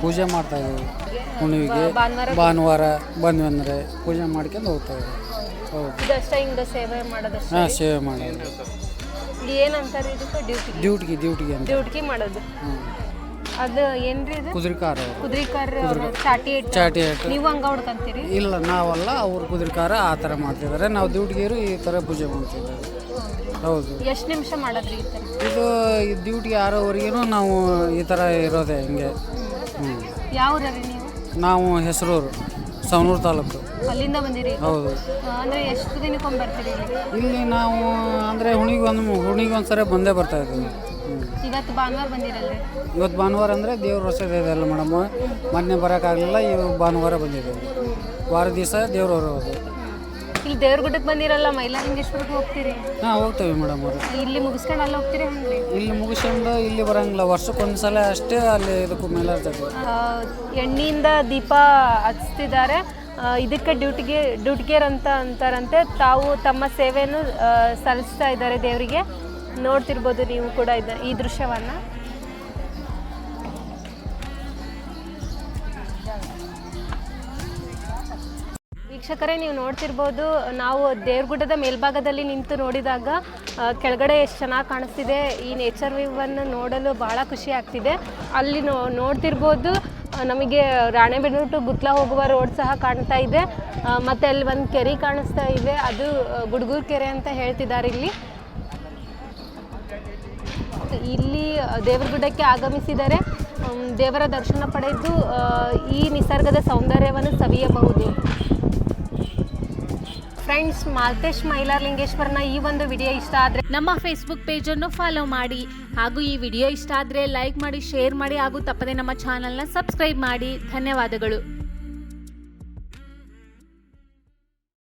ಪೂಜೆ ಮಾಡ್ತಾಯಿದ್ದೀವಿ. ಹುಣ್ಣಿಮೆಗೆ ಭಾನುವಾರ ಬಂದ್ವಿ ಅಂದರೆ ಪೂಜೆ ಮಾಡ್ಕೊಂಡು ಹೋಗ್ತಾಯಿದ್ದೀವಿ. ಹೌದು, ಇದಷ್ಟೇ ಹಿಂಗೆ ಸೇವೆ ಮಾಡೋದಷ್ಟೇ. ಹಾಂ, ಸೇವೆ ಮಾಡೋದು. ಏನಂತಾರೆ ಇದಕ್ಕೆ? ಡ್ಯೂಟಿಗೆ ಅಂತ. ಡ್ಯೂಟಿ ಮಾಡೋದು. ಅದು ಏನ್ರಿ ಇದು? ಕುದುರೆಕಾರ. ಚಾಟಿ ಇಟ್ಟು ನೀವು ಹಂಗ ಹೊಡ್ಕೊಂತೀರಿ? ಇಲ್ಲ, ನಾವಲ್ಲ, ಅವ್ರು ಕುದುರೆಕಾರ ಆ ಥರ ಮಾಡ್ತಿದ್ದಾರೆ. ನಾವು ಡ್ಯೂಟಿಗೇರು ಈ ಥರ ಪೂಜೆ ಮಾಡ್ತಿದ್ದೇವೆ. ಹೌದು. ಎಷ್ಟು ನಿಮಿಷ ಮಾಡೋದ್ರಿ ಈ ಥರ? ಇದು ಡ್ಯೂಟಿ 6ವರೆಗೂ ನಾವು ಈ ಥರ ಇರೋದೆ ಹಿಂಗೆ. ಯಾವ ಊರಲ್ಲಿ ನೀವು? ನಾವು ಹೆಸರೂರು, ಸವಣೂರು ತಾಲೂಕು. ಅಲ್ಲಿಂದ ಬಂದಿರಿ? ಹೌದು. ಅಂದರೆ ಎಷ್ಟು ದಿನಕ್ಕೊಮ್ಮೆ ಬರ್ತೀರಿ ಇಲ್ಲಿ ನಾವು ಅಂದರೆ ಹುಣಿಗೆ ಒಂದ್ಸರಿ ಬಂದೇ ಬರ್ತಾ ಇದ್ದೀವಿ. ಇವತ್ತು ಭಾನುವಾರ ಬಂದಿರಲ್ರಿ? ಇವತ್ತು ಭಾನುವಾರ ಅಂದರೆ ದೇವ್ರ ಹೊಸದ ಇದೆ ಅಲ್ಲ ಮೇಡಮ್, ಮೊನ್ನೆ ಬರೋಕ್ಕಾಗಲಿಲ್ಲ. ಇವಾಗ ಭಾನುವಾರ ಬಂದಿದ್ದೀವಿ. ವಾರ ದಿವಸ ದೇವ್ರು ಹೊರೋದು. ಇಲ್ಲಿ ದೇವ್ರಗುಡ್ಡಕ್ಕೆ ಬಂದಿರಲ್ಲ, ಮೈಲಾರಲಿಂಗೇಶ್ವರಕ್ಕೆ ಹೋಗ್ತೀರಿ? ಹಾಂ, ಹೋಗ್ತೇವೆ ಮೇಡಮ್ ಅವರು. ಇಲ್ಲಿ ಮುಗಿಸ್ಕೊಂಡು ಅಲ್ಲಿ ಹೋಗ್ತೀರಿ? ಹಂಗೆ ಇಲ್ಲಿ ಮುಗಿಸ್ಕೊಂಡು ಇಲ್ಲಿ ಬರೋಂಗಿಲ್ಲ, ವರ್ಷಕ್ಕೊಂದು ಸಲ ಅಷ್ಟೇ ಅಲ್ಲಿ ಇದಕ್ಕೂ ಮೇಲಾರ್ತದೆ. ಎಣ್ಣೆಯಿಂದ ದೀಪ ಹಚ್ತಿದ್ದಾರೆ. ಇದಕ್ಕೆ ಡ್ಯೂಟಿಗೇರ್ ಅಂತ ಅಂತಾರಂತೆ. ತಾವು ತಮ್ಮ ಸೇವೆಯನ್ನು ಸಲ್ಲಿಸ್ತಾ ಇದ್ದಾರೆ ದೇವರಿಗೆ. ನೋಡ್ತಿರ್ಬೋದು ನೀವು ಕೂಡ ಈ ದೃಶ್ಯವನ್ನು. ವೀಕ್ಷಕರೇ, ನೀವು ನೋಡ್ತಿರ್ಬೋದು, ನಾವು ದೇವ್ರಗುಡ್ಡದ ಮೇಲ್ಭಾಗದಲ್ಲಿ ನಿಂತು ನೋಡಿದಾಗ ಕೆಳಗಡೆ ಎಷ್ಟು ಚೆನ್ನಾಗಿ ಕಾಣಿಸ್ತಿದೆ. ಈ ನೇಚರ್ ವ್ಯೂವನ್ನು ನೋಡಲು ಭಾಳ ಖುಷಿ ಆಗ್ತಿದೆ. ಅಲ್ಲಿ ನೋಡ್ತಿರ್ಬೋದು, ನಮಗೆ ರಾಣೆಬೆನ್ನೂರು ಟು ಗುತ್ಲ ಹೋಗುವ ರೋಡ್ ಸಹ ಕಾಣ್ತಾ ಇದೆ. ಮತ್ತು ಅಲ್ಲಿ ಒಂದು ಕೆರೆ ಕಾಣಿಸ್ತಾ ಇದೆ, ಅದು ಗುಡ್ಗೂರು ಕೆರೆ ಅಂತ ಹೇಳ್ತಿದ್ದಾರೆ. ಇಲ್ಲಿ ದೇವರಗುಡ್ಡಕ್ಕೆ ಆಗಮಿಸಿದರೆ ದೇವರ ದರ್ಶನ ಪಡೆದು ಈ ನಿಸರ್ಗದ ಸೌಂದರ್ಯವನ್ನು ಸವಿಯಬಹುದು. ಫ್ರೆಂಡ್ಸ್, ಮಾಲ್ತೇಶ್ ಮೈಲಾರಲಿಂಗೇಶ್ವರನ ಈ ಒಂದು ವಿಡಿಯೋ ಇಷ್ಟ ಆದರೆ ನಮ್ಮ ಫೇಸ್ಬುಕ್ ಪೇಜನ್ನು ಫಾಲೋ ಮಾಡಿ. ಹಾಗೂ ಈ ವಿಡಿಯೋ ಇಷ್ಟ ಆದರೆ ಲೈಕ್ ಮಾಡಿ, ಶೇರ್ ಮಾಡಿ, ಹಾಗೂ ತಪ್ಪದೆ ನಮ್ಮ ಚಾನಲ್ನ ಸಬ್ಸ್ಕ್ರೈಬ್ ಮಾಡಿ. ಧನ್ಯವಾದಗಳು.